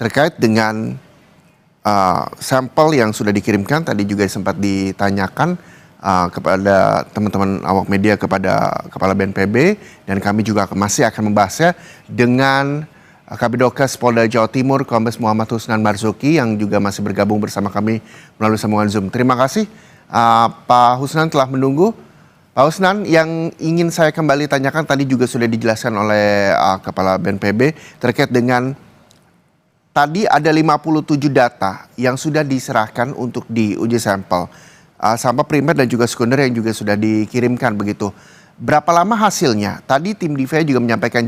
terkait dengan sampel yang sudah dikirimkan. Tadi juga sempat ditanyakan kepada teman-teman awak media, kepada Kepala BNPB, dan kami juga masih akan membahasnya dengan Kabidokes Polda Jawa Timur, Kombes Muhammad Husnan Marzuki, yang juga masih bergabung bersama kami melalui sambungan Zoom. Terima kasih Pak Husnan telah menunggu. Pak Husnan, yang ingin saya kembali tanyakan tadi juga sudah dijelaskan oleh Kepala BNPB terkait dengan tadi ada 57 data yang sudah diserahkan untuk diuji sampel. Sampel primer dan juga sekunder yang juga sudah dikirimkan begitu. Berapa lama hasilnya? Tadi tim DVI juga menyampaikan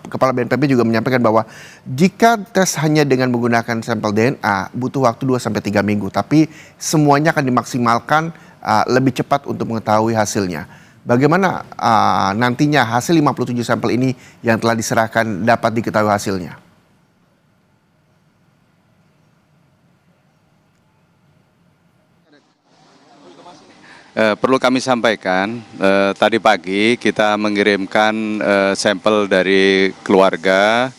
Kepala BNPB juga menyampaikan bahwa jika tes hanya dengan menggunakan sampel DNA butuh waktu 2-3 minggu. Tapi semuanya akan dimaksimalkan lebih cepat untuk mengetahui hasilnya. Bagaimana nantinya hasil 57 sampel ini yang telah diserahkan dapat diketahui hasilnya? Perlu kami sampaikan, tadi pagi kita mengirimkan sampel dari keluarga,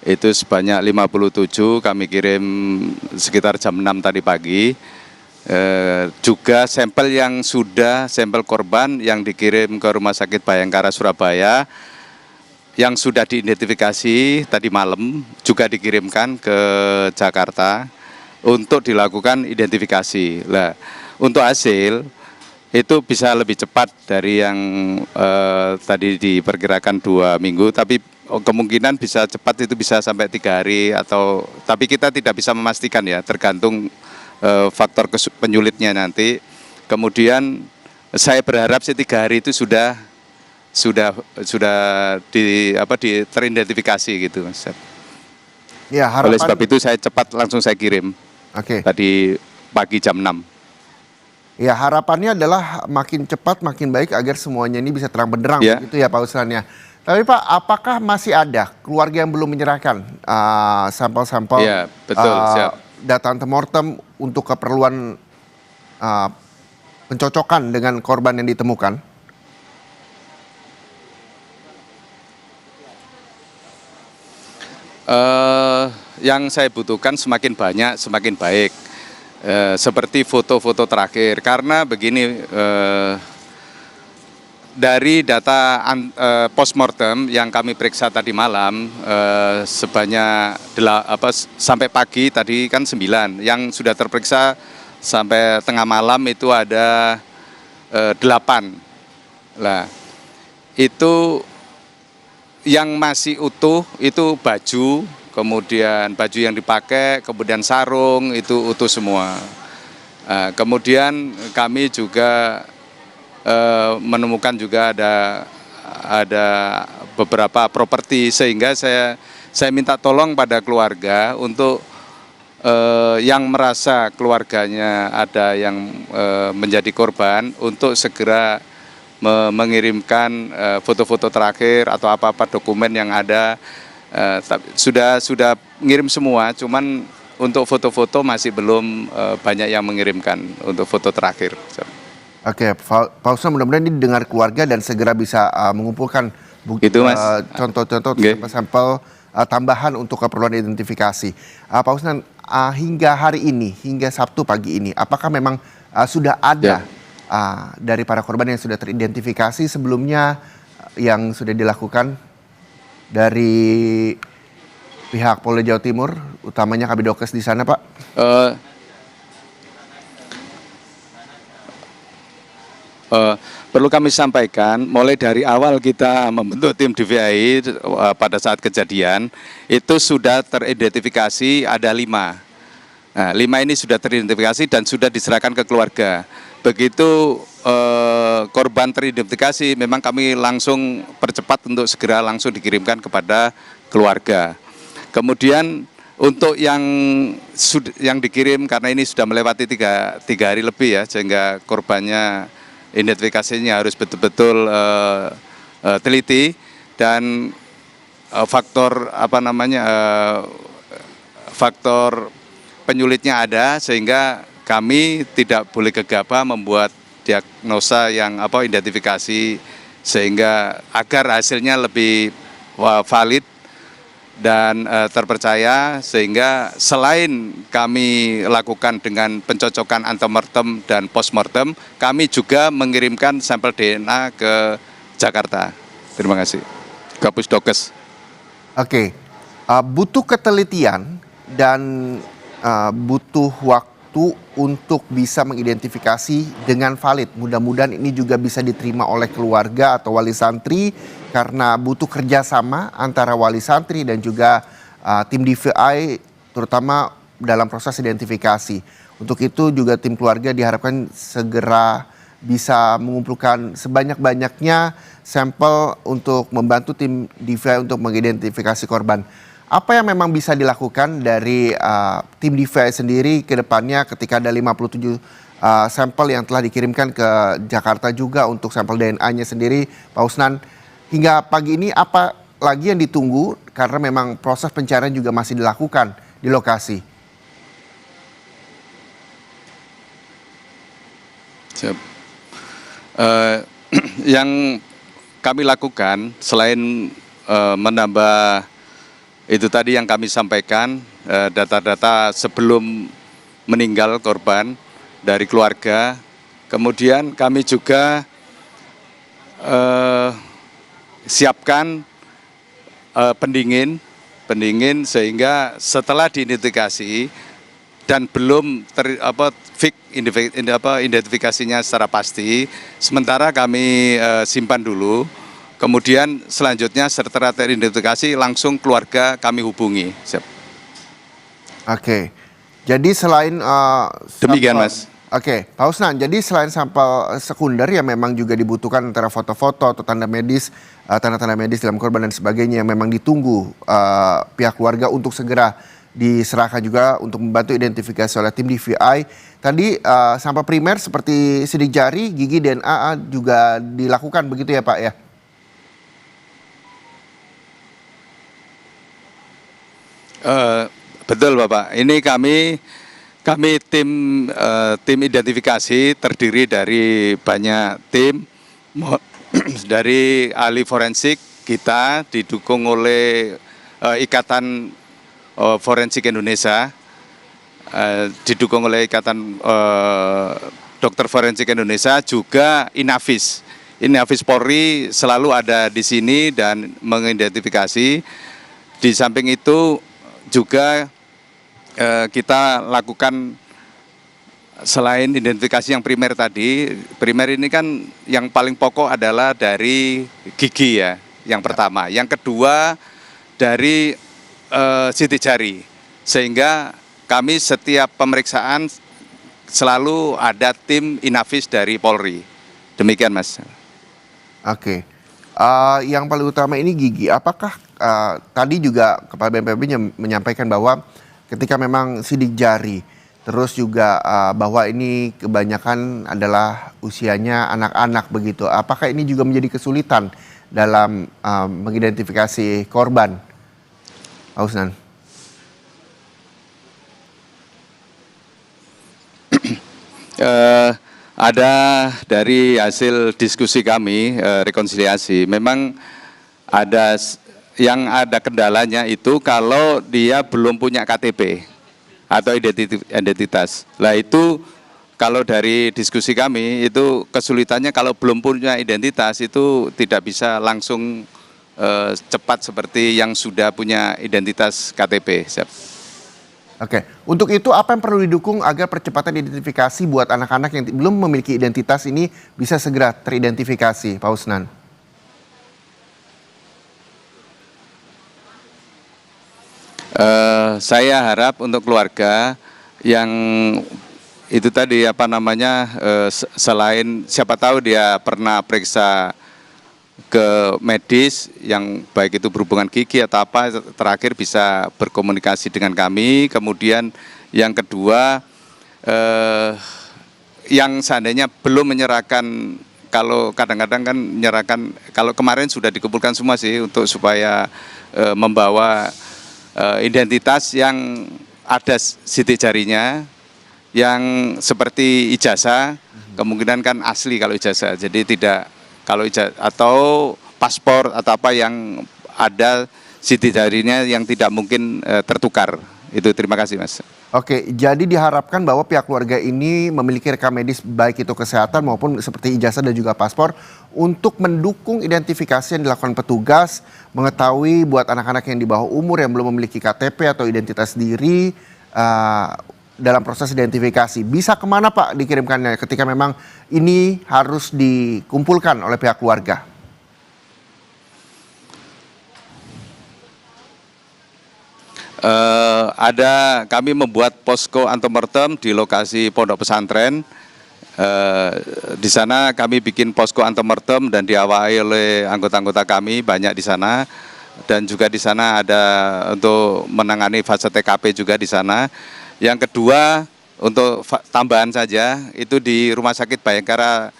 itu sebanyak 57, kami kirim sekitar jam 6 tadi pagi. Juga sampel sampel korban yang dikirim ke Rumah Sakit Bayangkara Surabaya, yang sudah diidentifikasi tadi malam, juga dikirimkan ke Jakarta untuk dilakukan identifikasi. Nah, untuk hasil itu bisa lebih cepat dari yang tadi diperkirakan 2 minggu, tapi kemungkinan bisa cepat itu bisa sampai 3 hari tapi kita tidak bisa memastikan ya, tergantung faktor penyulitnya nanti. Kemudian saya berharap 3 hari itu sudah teridentifikasi gitu, Mas. Ya, harapan... Oleh sebab itu saya cepat langsung saya kirim. Tadi pagi jam 6. Ya, harapannya adalah makin cepat makin baik agar semuanya ini bisa terang benderang gitu ya Pak Husnan ya. Tapi Pak, apakah masih ada keluarga yang belum menyerahkan sampel-sampel data antemortem untuk keperluan pencocokan dengan korban yang ditemukan? Yang saya butuhkan semakin banyak semakin baik. Seperti foto-foto terakhir, karena begini, dari data postmortem yang kami periksa tadi malam, sebanyak sampai pagi tadi kan 9, yang sudah terperiksa sampai tengah malam itu ada 8. Nah, itu yang masih utuh itu baju, kemudian baju yang dipakai, kemudian sarung, itu utuh semua. Kemudian kami juga menemukan juga ada beberapa properti, sehingga saya minta tolong pada keluarga untuk yang merasa keluarganya ada yang menjadi korban untuk segera mengirimkan foto-foto terakhir atau apa-apa dokumen yang ada. Sudah ngirim semua, cuman untuk foto-foto masih belum banyak yang mengirimkan untuk foto terakhir. Oke, Pak Husnan, mudah-mudahan ini dengar keluarga dan segera bisa mengumpulkan bukti, contoh-contoh sampel tambahan untuk keperluan identifikasi. Pak Husnan, hingga hari ini, hingga Sabtu pagi ini, apakah memang sudah ada dari para korban yang sudah teridentifikasi sebelumnya yang sudah dilakukan dari pihak Polda Jawa Timur, utamanya Kabidokes di sana, Pak? Perlu kami sampaikan, mulai dari awal kita membentuk tim DVI pada saat kejadian, itu sudah teridentifikasi ada 5. Nah, 5 ini sudah teridentifikasi dan sudah diserahkan ke keluarga. Begitu korban teridentifikasi, memang kami langsung percepat untuk segera langsung dikirimkan kepada keluarga. Kemudian untuk yang dikirim, karena ini sudah melewati 3 hari lebih ya, sehingga korbannya identifikasinya harus betul-betul teliti, dan faktor penyulitnya ada, sehingga kami tidak boleh gegabah membuat diagnosa yang identifikasi, sehingga agar hasilnya lebih valid dan terpercaya, sehingga selain kami lakukan dengan pencocokan antemortem dan postmortem, kami juga mengirimkan sampel DNA ke Jakarta. Terima kasih. Ke Pusdokes. Oke, butuh ketelitian dan butuh waktu untuk bisa mengidentifikasi dengan valid. Mudah-mudahan ini juga bisa diterima oleh keluarga atau wali santri karena butuh kerjasama antara wali santri dan juga tim DVI terutama dalam proses identifikasi. Untuk itu juga tim keluarga diharapkan segera bisa mengumpulkan sebanyak-banyaknya sampel untuk membantu tim DVI untuk mengidentifikasi korban. Apa yang memang bisa dilakukan dari tim DVI sendiri ke depannya ketika ada 57 sampel yang telah dikirimkan ke Jakarta juga untuk sampel DNA-nya sendiri, Pak Usnan. Hingga pagi ini apa lagi yang ditunggu karena memang proses pencarian juga masih dilakukan di lokasi? Siap. Yang kami lakukan selain menambah itu tadi yang kami sampaikan, data-data sebelum meninggal korban dari keluarga, kemudian kami juga siapkan pendingin sehingga setelah diidentifikasi dan belum identifikasinya secara pasti, sementara kami simpan dulu, kemudian selanjutnya setelah teridentifikasi langsung keluarga kami hubungi. Siap. Oke, jadi selain Demikian, sampel- Mas. Oke, Pak Usnan, jadi selain sampel sekunder yang memang juga dibutuhkan antara foto-foto atau tanda medis, tanda-tanda medis dalam korban dan sebagainya yang memang ditunggu pihak keluarga untuk segera diserahkan juga untuk membantu identifikasi oleh tim DVI. Tadi sampel primer seperti sidik jari, gigi, DNA juga dilakukan begitu ya Pak ya? Betul Bapak, ini kami tim identifikasi terdiri dari banyak tim dari ahli forensik kita didukung oleh Ikatan Forensik Indonesia, didukung oleh Ikatan Dokter Forensik Indonesia, juga Inafis Polri selalu ada di sini dan mengidentifikasi. Di samping itu juga kita lakukan selain identifikasi yang primer tadi, primer ini kan yang paling pokok adalah dari gigi ya, yang pertama. Yang kedua dari sidik jari, sehingga kami setiap pemeriksaan selalu ada tim Inafis dari Polri. Demikian Mas. Oke. Yang paling utama ini gigi. Apakah tadi juga Kepala BNPB menyampaikan bahwa ketika memang sidik jari, terus juga bahwa ini kebanyakan adalah usianya anak-anak begitu. Apakah ini juga menjadi kesulitan dalam mengidentifikasi korban, Pak Usnan? Ada dari hasil diskusi kami, rekonsiliasi, memang yang ada kendalanya itu kalau dia belum punya KTP atau identitas. Lah itu kalau dari diskusi kami itu kesulitannya kalau belum punya identitas itu tidak bisa langsung cepat seperti yang sudah punya identitas KTP. Siap. Oke, untuk itu apa yang perlu didukung agar percepatan identifikasi buat anak-anak yang belum memiliki identitas ini bisa segera teridentifikasi, Pak Usnan? Saya harap untuk keluarga yang itu tadi selain siapa tahu dia pernah periksa ke medis yang baik itu berhubungan gigi atau apa, terakhir bisa berkomunikasi dengan kami. Kemudian yang kedua yang seandainya belum menyerahkan, kalau kadang-kadang kan menyerahkan, kalau kemarin sudah dikumpulkan semua sih untuk supaya membawa identitas yang ada sidik jarinya, yang seperti ijazah, kemungkinan kan asli kalau ijazah, jadi tidak kalau ijazah atau paspor atau apa yang ada sidik jarinya yang tidak mungkin tertukar. Itu terima kasih Mas. Oke, jadi diharapkan bahwa pihak keluarga ini memiliki rekam medis baik itu kesehatan maupun seperti ijazah dan juga paspor untuk mendukung identifikasi yang dilakukan petugas, mengetahui buat anak-anak yang di bawah umur yang belum memiliki KTP atau identitas diri dalam proses identifikasi. Bisa kemana Pak dikirimkannya ketika memang ini harus dikumpulkan oleh pihak keluarga? Kami membuat posko antemortem di lokasi pondok pesantren. Di sana kami bikin posko antemortem dan diawali oleh anggota-anggota kami banyak di sana, dan juga di sana ada untuk menangani fase TKP juga di sana. Yang kedua, untuk tambahan saja itu di Rumah Sakit Bayangkara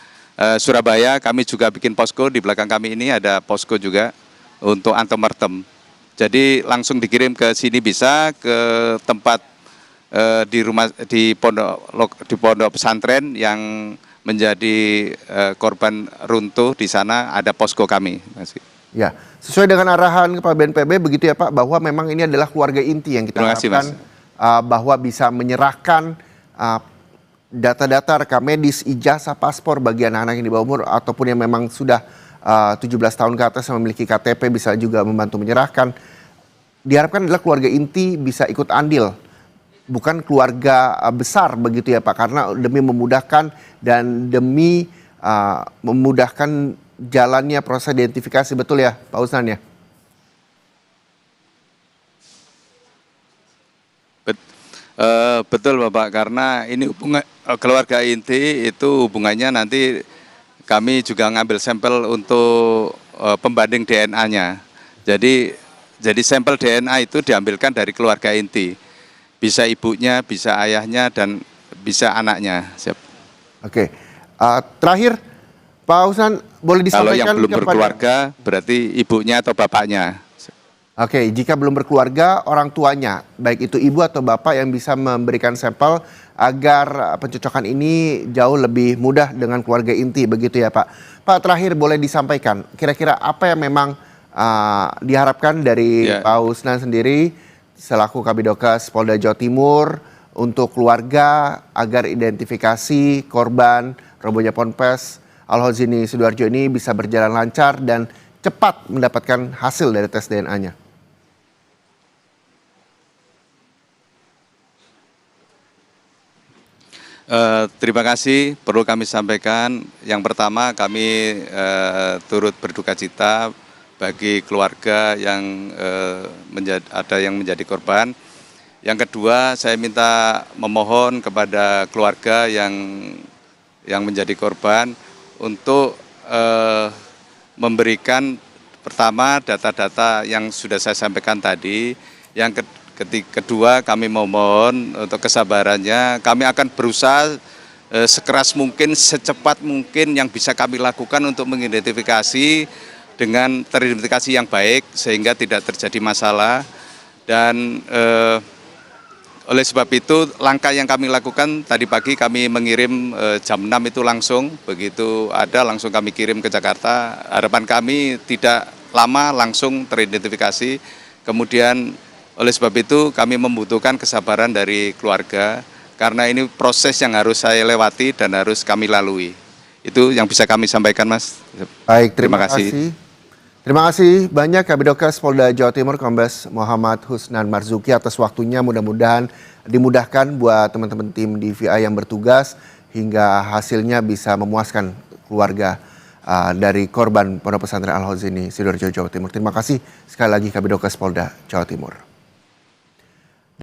Surabaya kami juga bikin posko. Di belakang kami ini ada posko juga untuk antemortem. Jadi langsung dikirim ke sini bisa, ke tempat di pondok pesantren yang menjadi korban runtuh. Di sana ada posko kami. Ya, sesuai dengan arahan Kepala BNPB begitu ya Pak, bahwa memang ini adalah keluarga inti yang kita harapkan bahwa bisa menyerahkan data-data rekam medis, ijazah, paspor bagi anak-anak yang di bawah umur ataupun yang memang sudah 17 tahun ke atas yang memiliki KTP, bisa juga membantu menyerahkan. Diharapkan adalah keluarga inti bisa ikut andil, bukan keluarga besar begitu ya Pak, karena demi memudahkan dan demi memudahkan jalannya proses identifikasi, betul ya Pak Usnan ya? Betul Bapak, karena ini keluarga inti itu hubungannya nanti kami juga ngambil sampel untuk pembanding DNA-nya. Jadi sampel DNA itu diambilkan dari keluarga inti. Bisa ibunya, bisa ayahnya, dan bisa anaknya. Siap. Oke, terakhir Pak Usnan boleh disampaikan kalau yang belum kepada... berkeluarga berarti ibunya atau bapaknya. Oke, jika belum berkeluarga, orang tuanya, baik itu ibu atau bapak yang bisa memberikan sampel agar pencocokan ini jauh lebih mudah dengan keluarga inti, begitu ya Pak. Pak, terakhir boleh disampaikan, kira-kira apa yang memang diharapkan dari Pak Usnan sendiri selaku Kabidokes Polda Jawa Timur untuk keluarga agar identifikasi korban robohnya Ponpes Al-Hozini Sidoarjo ini bisa berjalan lancar dan cepat mendapatkan hasil dari tes DNA-nya? Terima kasih. Perlu kami sampaikan, yang pertama kami turut berduka cita bagi keluarga yang ada yang menjadi korban. Yang kedua, saya minta memohon kepada keluarga yang menjadi korban untuk memberikan pertama data-data yang sudah saya sampaikan tadi. Yang kedua, kami memohon untuk kesabarannya. Kami akan berusaha sekeras mungkin, secepat mungkin yang bisa kami lakukan untuk mengidentifikasi dengan teridentifikasi yang baik sehingga tidak terjadi masalah. Dan oleh sebab itu langkah yang kami lakukan tadi pagi, kami mengirim jam 6 itu langsung, begitu ada langsung kami kirim ke Jakarta. Harapan kami tidak lama langsung teridentifikasi. Kemudian oleh sebab itu kami membutuhkan kesabaran dari keluarga karena ini proses yang harus saya lewati dan harus kami lalui. Itu yang bisa kami sampaikan, Mas. Baik, terima kasih. Terima kasih banyak Kabidokes Polda Jawa Timur Kombes Muhammad Husnan Marzuki atas waktunya. Mudah-mudahan dimudahkan buat teman-teman tim DVI yang bertugas hingga hasilnya bisa memuaskan keluarga dari korban Pondok Pesantren Al-Hozini Sidoarjo Jawa Timur. Terima kasih sekali lagi Kabidokes Polda Jawa Timur.